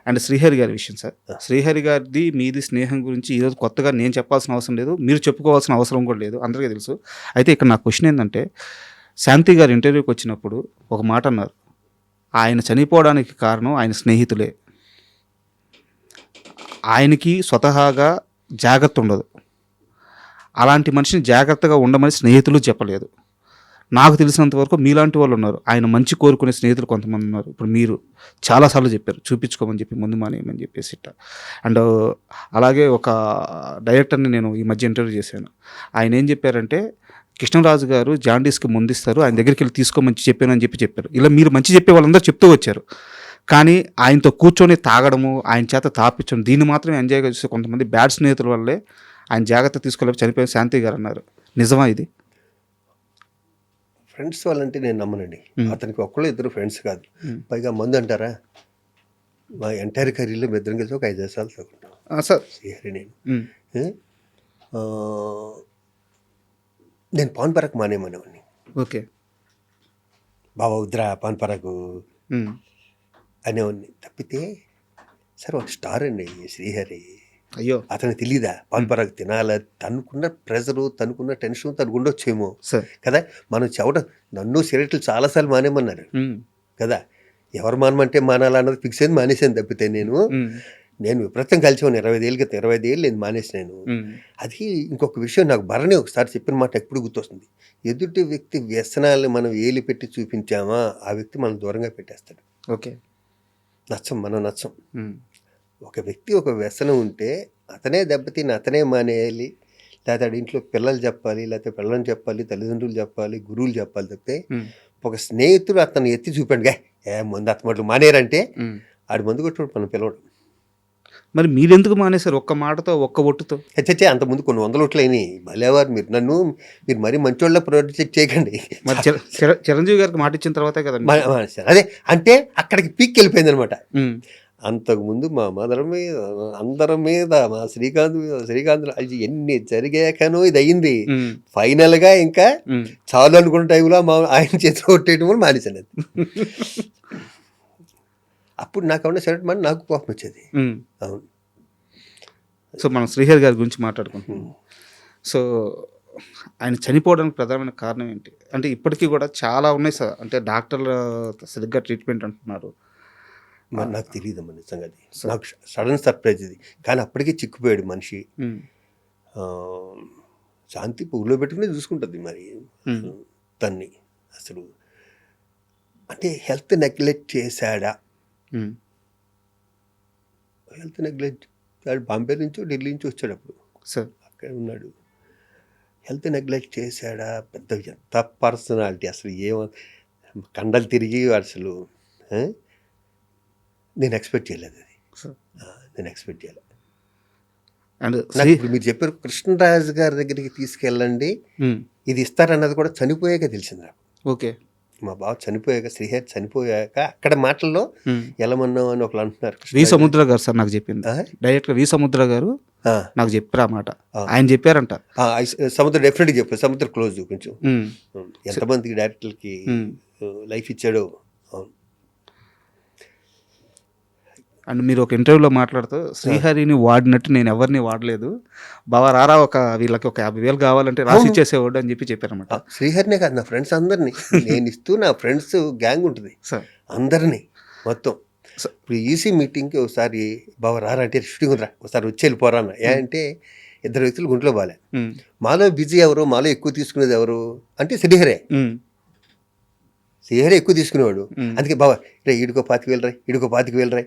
And Srihari గారి విషయం sir. Srihari గారిది మీది స్నేహం గురించి ఈరోజు కొత్తగా నేను చెప్పాల్సిన అవసరం లేదు. మీరు చెప్పుకోవాల్సిన అవసరం కూడా లేదు. అందరికీ తెలుసు. అయితే ఇక్కడ నా క్వెషన్ ఏంటంటే, శాంతి గారు ఇంటర్వ్యూకి వచ్చినప్పుడు ఒక మాట అన్నారు. ఆయన చనిపోవడానికి కారణం ఆయన స్నేహితులే. ఆయనకి స్వతహాగా జాగ్రత్త ఉండదు. అలాంటి మనిషిని జాగ్రత్తగా ఉండమని స్నేహితులు చెప్పలేదు. నాకు తెలిసినంత వరకు మీలాంటి వాళ్ళు ఉన్నారు. ఆయన మంచి కోరుకునే స్నేహితులు కొంతమంది ఉన్నారు. ఇప్పుడు మీరు చాలాసార్లు చెప్పారు చూపించుకోమని చెప్పి, ముందు మానేయమని చెప్పేసి ఇట్లా. అండ్ అలాగే ఒక డైరెక్టర్ని నేను ఈ మధ్య ఇంటర్వ్యూ చేశాను. ఆయన ఏం చెప్పారంటే, కృష్ణరాజు గారు జాండీస్కి ముందిస్తారు, ఆయన దగ్గరికి వెళ్ళి తీసుకోమని చెప్పాను అని చెప్పారు. ఇలా మీరు మంచి చెప్పే వాళ్ళందరూ చెప్తూ వచ్చారు. కానీ ఆయనతో కూర్చొని తాగడము, ఆయన చేత తాపించడం, దీన్ని మాత్రమే ఎంజాయ్గా చూస్తే కొంతమంది బ్యాడ్ స్నేహితుల వల్లే ఆయన జాగ్రత్త తీసుకోలేక చనిపోయిన శాంతి గారు అన్నారు. నిజమా ఇది? ఫ్రెండ్స్ వాళ్ళంటే నేను నమ్మనండి. అతనికి ఒక్కళ్ళు ఇద్దరు ఫ్రెండ్స్ కాదు. పైగా మందు అంటారా, మా ఎంటైర్ కెరీర్లో మీ ఇద్దరం కలిసి ఒక 5 సార్లు తగ్గుంటాం సార్. శ్రీహరి నేను పాన్ పరాకు మానేమనేవాడిని. ఓకే. బాబా వద్దురా పాన్ పరాకు అనేవాడిని. తప్పితే సార్ ఒక స్టార్ అండి శ్రీహరి. అయ్యో, అతనికి తెలీదా పాన్ పరాకు తినాలా? తనుకున్న ప్రెజరు, తనుకున్న టెన్షన్ తనకు ఉండొచ్చేమో సార్. కదా. మనం నన్ను సిగరెట్లు చాలాసార్లు మానేమన్నారు కదా. ఎవరు మానమంటే మానాలన్నది ఫిక్స్ అయింది, మానేసాను. తప్పితే నేను విపరీతం కలిసేవాను 25 ఏళ్ళ క్రితం. 25 ఏళ్ళు నేను మానేసినాను. అది ఇంకొక విషయం, నాకు భరణి ఒకసారి చెప్పిన మాట ఎప్పుడు గుర్తొస్తుంది. ఎదుటి వ్యక్తి వ్యసనాలను మనం ఏలి పెట్టి చూపించామా, ఆ వ్యక్తి మనం దూరంగా పెట్టేస్తాడు. ఓకే. మనం నచ్చం. ఒక వ్యక్తి ఒక వ్యసనం ఉంటే అతనే దెబ్బతిని అతనే మానేయాలి. లేకపోతే ఇంట్లో పిల్లలు చెప్పాలి, లేకపోతే పిల్లలు చెప్పాలి, తల్లిదండ్రులు చెప్పాలి, గురువులు చెప్పాలి. తప్పితే ఒక స్నేహితుడు అతను ఎత్తి చూపాడుగా, ముందు అతను మానేరంటే ఆడు మందు కొట్టాడు మనం పిలవడం. మరి మీరెందుకు మానేశారు? ఒక్క మాటతో, ఒక్క ఒట్టుతో? హెచ్చే అంతకుముందు కొన్ని 100 ఓట్లు అయినాయి. భలేవారు మీరు మరీ మంచోళ్ళ ప్రొజెక్ట్ చేయకండి. మరి చిరంజీవి గారికి మాట ఇచ్చిన తర్వాతే కదండి. అదే అంటే అక్కడికి పీక్ వెళ్ళిపోయింది అనమాట. అంతకుముందు మా అందరం మీద మా శ్రీకాంత్ అది ఎన్ని జరిగాకనో ఇది అయ్యింది. ఫైనల్గా ఇంకా చాలు అనుకున్న టైంలో ఆయన చేతిలో కొట్టేయడం కూడా మానేసాను. అప్పుడు నాకు ఏమన్నా సరే నాకు కోపం వచ్చేది. అవును. సో మనం శ్రీహరి గారి గురించి మాట్లాడుకుంటున్నాం. సో ఆయన చనిపోవడానికి ప్రధానమైన కారణం ఏంటి అంటే, ఇప్పటికీ కూడా చాలా ఉన్నాయి సార్. అంటే డాక్టర్లు సరిగ్గా ట్రీట్మెంట్ అంటున్నారు. నాకు తెలియదమ్మా నిజంగా. అది నాకు సడన్ సర్ప్రైజ్ ఇది. కానీ అప్పటికే చిక్కుపోయాడు మనిషి. శాంతి పువ్వులో పెట్టుకుని చూసుకుంటుంది మరి తన్ని. అసలు అంటే హెల్త్ నెగ్లెక్ట్ చేశాడా? హెల్త్ నెగ్లెక్ట్ బాంబే నుంచో ఢిల్లీ నుంచి వచ్చాడు అప్పుడు సార్. అక్కడ ఉన్నాడు. హెల్త్ నెగ్లెక్ట్ చేశాడా? పెద్ద ఎంత పర్సనాలిటీ అసలు. కండలు తిరిగి అసలు నేను ఎక్స్పెక్ట్ చేయలేదు. అది నేను ఎక్స్పెక్ట్ చేయలేదు. అండ్ మీరు చెప్పారు కృష్ణరాజు గారి దగ్గరికి తీసుకెళ్ళండి ఇది ఇస్తారన్నది కూడా చనిపోయాక తెలిసింది నాకు. ఓకే. మా బావ చనిపోయాక, శ్రీహరి చనిపోయాక అక్కడ మాటల్లో ఎలమన్నావు అని ఒకళ్ళు అంటున్నారు. వి సముద్ర గారు సార్ నాకు చెప్పింది. డైరెక్టర్ వి సముద్ర గారు నాకు చెప్పారు ఆ మాట. ఆయన చెప్పారంట. సముద్ర డెఫినెట్గా చెప్పారు. సముద్ర క్లోజ్ కొంచెం. ఎంతమందికి డైరెక్టర్కి లైఫ్ ఇచ్చాడో. అండ్ మీరు ఒక ఇంటర్వ్యూలో మాట్లాడుతూ, శ్రీహరిని వాడినట్టు నేను ఎవరిని వాడలేదు, బావ రారా ఒక వీళ్ళకి ఒక 50,000 కావాలంటే రాసి ఇచ్చేసేవాడు అని చెప్పారన్నమాట. శ్రీహరినే కాదు, నా ఫ్రెండ్స్ అందరినీ నేను ఇస్తూ, నా ఫ్రెండ్స్ గ్యాంగ్ ఉంటుంది సార్, అందరినీ మొత్తం. ఇప్పుడు ఈసీ మీటింగ్కి ఒకసారి బావ రారా అంటే షూటింగ్ రా ఒకసారి వచ్చి వెళ్ళిపోరా అన్న. ఏంటంటే 2 వ్యక్తులు గుంట్లో బాలే. మాలో బిజీ ఎవరు, మాలో ఎక్కువ తీసుకునేది ఎవరు అంటే శ్రీహరే. శ్రీహరే ఎక్కువ తీసుకునేవాడు. అందుకే బావ రే ఈడుకో 25,000 రా, ఈడుకో 25,000 రా,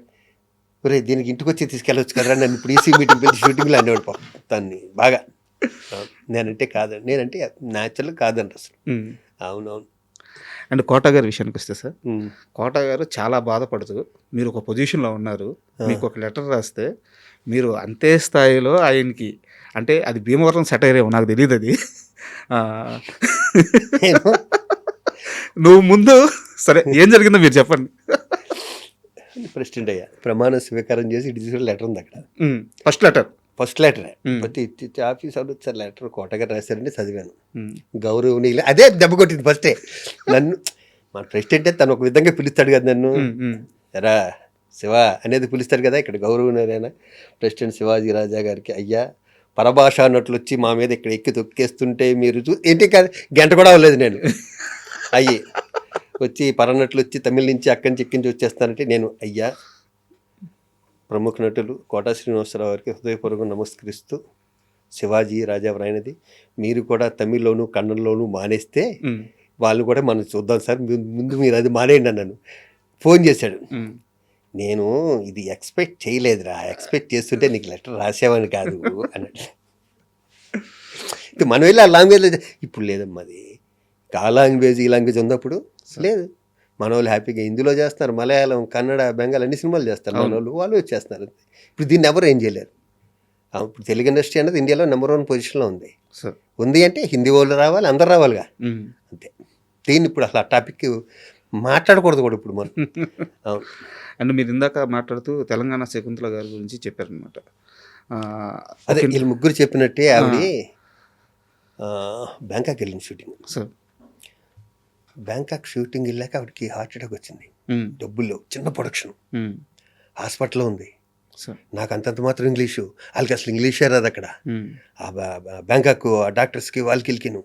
రే దీనికి ఇంటికి వచ్చి తీసుకెళ్ళవచ్చు కదరా నన్ను ఇప్పుడు ఈసీ మీటింగ్ పెట్టి షూటింగ్లో అనేవాడు పాపం తన్ని బాగా. నేనంటే కాదండి, నేనంటే న్యాచురల్ కాదండి అసలు. అవునవును. అండ్ కోట గారి విషయానికి వస్తే సార్, కోట గారు చాలా బాధపడుతూ, మీరు ఒక పొజిషన్లో ఉన్నారు, మీకు ఒక లెటర్ రాస్తే మీరు అంతే స్థాయిలో ఆయనకి, అంటే అది భీమవరం సెటైర్ ఏమో నాకు తెలియదు, అది నువ్వు ముందు సరే ఏం జరిగిందో మీరు చెప్పండి. ప్రెసిడెంట్ అయ్యా, ప్రమాణ స్వీకారం చేసి ఇటు లెటర్ ఉంది అక్కడ. ఫస్ట్ లెటరే ప్రతి ఆఫీస్ సార్ లెటర్ కోటగారు రాశారంటే చదివాను. గౌరవనీయులు అదే దెబ్బ కొట్టింది ఫస్టే నన్ను. మన ప్రెసిడెంటే తను ఒక విధంగా పిలుస్తాడు కదా నన్ను, ఎరా శివ అనేది పిలుస్తాడు కదా ఇక్కడ గౌరవనీయులైన ప్రెసిడెంట్ శివాజీ రాజా గారికి, అయ్యా పరభాష అన్నట్లు వచ్చి మా మీద ఇక్కడ ఎక్కి తొక్కేస్తుంటే మీరు ఏంటి కాదు, గంట కూడా అవ్వలేదు నేను అయ్యి వచ్చి పరనట్లు వచ్చి తమిళ నుంచి అక్కడి నుంచి ఎక్కించి వచ్చేస్తానంటే నేను, అయ్యా ప్రముఖ నటులు కోటా శ్రీనివాసరావు గారికి హృదయపూర్వక నమస్కరిస్తూ, శివాజీ రాజా వ్రాయినది మీరు కూడా తమిళ్లోను కన్నడలోను మానేస్తే వాళ్ళు కూడా మనం చూద్దాం సార్, ముందు మీరు అది మానేయండి అన్నాను. ఫోన్ చేశాడు, నేను ఇది ఎక్స్పెక్ట్ చేయలేదురా, ఎక్స్పెక్ట్ చేస్తుంటే నీకు లెటర్ రాసేవాని కాదు అన్నాడు. మనం వెళ్ళి ఆ లాంగ్వేజ్లో ఇప్పుడు లేదమ్మా, అది ఆ లాంగ్వేజ్ ఈ లాంగ్వేజ్ ఉన్నప్పుడు లేదు. మన వాళ్ళు హ్యాపీగా హిందీలో చేస్తున్నారు, మలయాళం కన్నడ బెంగాల్ అన్ని సినిమాలు చేస్తారు మన వాళ్ళు వచ్చేస్తున్నారు. ఇప్పుడు దీన్ని ఎవరు ఏం చేయలేరు. ఇప్పుడు తెలుగు ఇండస్ట్రీ అనేది ఇండియాలో నెంబర్ 1 పొజిషన్లో ఉంది అంటే హిందీ వాళ్ళు రావాలి, అందరు రావాలిగా, అంతే. దీన్ని ఇప్పుడు అసలు ఆ టాపిక్ మాట్లాడకూడదు కూడా ఇప్పుడు మనం. అండ్ మీరు ఇందాక మాట్లాడుతూ తెలంగాణ శకుంతల గారి గురించి చెప్పారనమాట. అదే వీళ్ళు ముగ్గురు చెప్పినట్టే ఆవిడ బ్యాంకాక్ వెళ్ళింది షూటింగ్. బ్యాంకాక్ షూటింగ్ వెళ్ళాక ఆవిడకి హార్ట్ అటాక్ వచ్చింది. డబ్బుల్లో చిన్న ప్రొడక్షన్, హాస్పిటల్లో ఉంది. నాకు అంతంత మాత్రం ఇంగ్లీషు, వాళ్ళకి అసలు ఇంగ్లీషే రాదు అక్కడ. ఆ బ్యాంకాక్ ఆ డాక్టర్స్కి వాళ్ళకి వెళ్ళిను.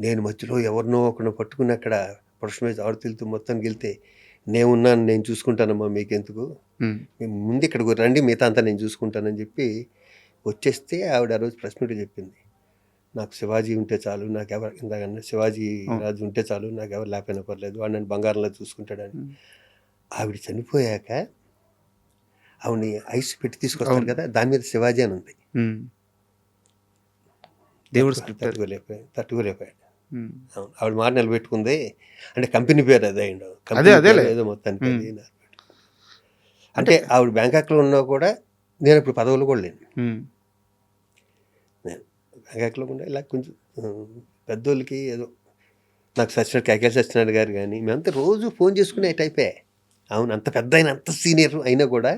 నేను మధ్యలో ఎవరినో ఒకరినో పట్టుకుని అక్కడ ప్రొడక్షన్ వైజ్ ఆడుతూ మొత్తం వెళ్తే, నేనున్నాను, నేను చూసుకుంటానమ్మా, మీకెందుకు, మేము ముందు ఇక్కడికి రండి, మిగతా అంతా నేను చూసుకుంటానని చెప్పి వచ్చేస్తే ఆవిడ ఆ రోజు ప్రెస్ మీట్ చెప్పింది, నాకు శివాజీ ఉంటే చాలు, నాకు ఎవరు ఇందాకన్నా శివాజీ రాజు ఉంటే చాలు, నాకు ఎవరు లేకపోయినా పర్లేదు, వాడు నన్ను బంగారంలో చూసుకుంటాడని. ఆవిడ చనిపోయాక ఆవిడని ఐస్ పెట్టి తీసుకొస్తాను కదా, దాని మీద శివాజీ అని ఉంది. దేవుడు తట్టుకోలేకపోయాడు. ఆవిడ మాట నిలబెట్టుకుంది. అంటే కంపెనీ పేరు అదే ఏదో మొత్తానికి. అంటే ఆవిడ బ్యాంకాక్లో ఉన్నా కూడా నేను ఇప్పుడు పదవులు కూడా లేను. నేను బ్యాంకాక్లో కూడా ఇలా కొంచెం పెద్దోళ్ళకి ఏదో నాకు సచ్చినాడు కేకేల్ సచ్చినాడు గారు కానీ మేమంతా రోజు ఫోన్ చేసుకునే టైపే. అవును, అంత పెద్ద అయినా అంత సీనియర్ అయినా కూడా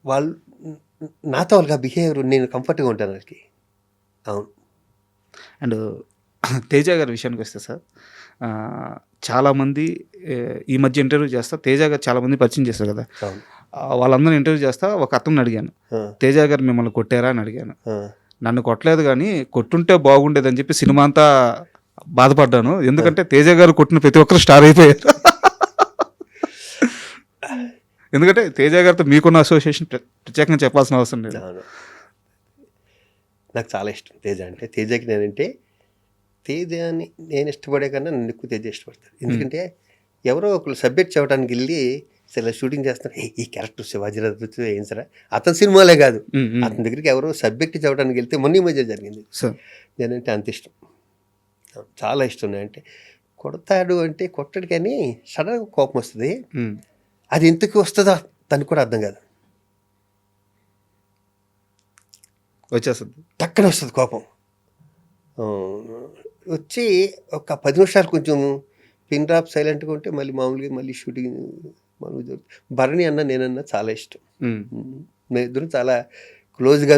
వాళ్ళు నాతో వాళ్ళకి బిహేవియర్ నేను కంఫర్ట్గా ఉంటాను వాళ్ళకి. అవును. అండ్ తేజ గారి విషయానికి వస్తే సార్, చాలామంది ఈ మధ్య ఇంటర్వ్యూ చేస్తా తేజ గారు చాలామంది పరిచయం చేస్తారు కదా, వాళ్ళందరూ ఇంటర్వ్యూ చేస్తా ఒక అతను అడిగాను, తేజ గారు మిమ్మల్ని కొట్టారా అని అడిగాను. నన్ను కొట్టలేదు కానీ కొట్టుంటే బాగుండేదని చెప్పి సినిమా అంతా బాధపడ్డాను, ఎందుకంటే తేజ గారు కొట్టిన ప్రతి ఒక్కరు స్టార్ అయిపోయారు. ఎందుకంటే తేజ గారితో మీకున్న అసోసియేషన్ ప్రత్యేకంగా చెప్పాల్సిన అవసరం లేదు. నాకు చాలా ఇష్టం తేజ అంటే. తేజకి నేనంటే, తేజని నేను ఇష్టపడే కన్నా నన్ను ఎక్కువ తేజ ఇష్టపడతాను. ఎందుకంటే ఎవరో ఒకరు సబ్జెక్ట్ చెప్పడానికి వెళ్ళి ఇలా షూటింగ్ చేస్తున్నారు, ఈ క్యారెక్టర్ శివాజీరాజు ఏం సరే, అతని సినిమాలే కాదు, అతని దగ్గరికి ఎవరో సబ్జెక్ట్ చెప్పడానికి వెళ్తే మొన్న ఈ మధ్య జరిగింది. నేనంటే అంత ఇష్టం, చాలా ఇష్టం. అంటే కొడతాడు అంటే కొట్టడు కానీ సడన్గా కోపం వస్తుంది. అది ఎందుకు వస్తుందో తనకు కూడా అర్థం కాదు, వచ్చేస్తుంది, టక్కన వస్తుంది కోపం. వచ్చి ఒక 10 నిమిషాలు కొంచెం పిన్ డ్రాప్ సైలెంట్గా ఉంటే మళ్ళీ మామూలుగా మళ్ళీ షూటింగ్ మామూలుగా జరుగుతుంది. భరణి అన్న నేనన్నా చాలా ఇష్టం, మేము ఇద్దరం చాలా క్లోజ్గా.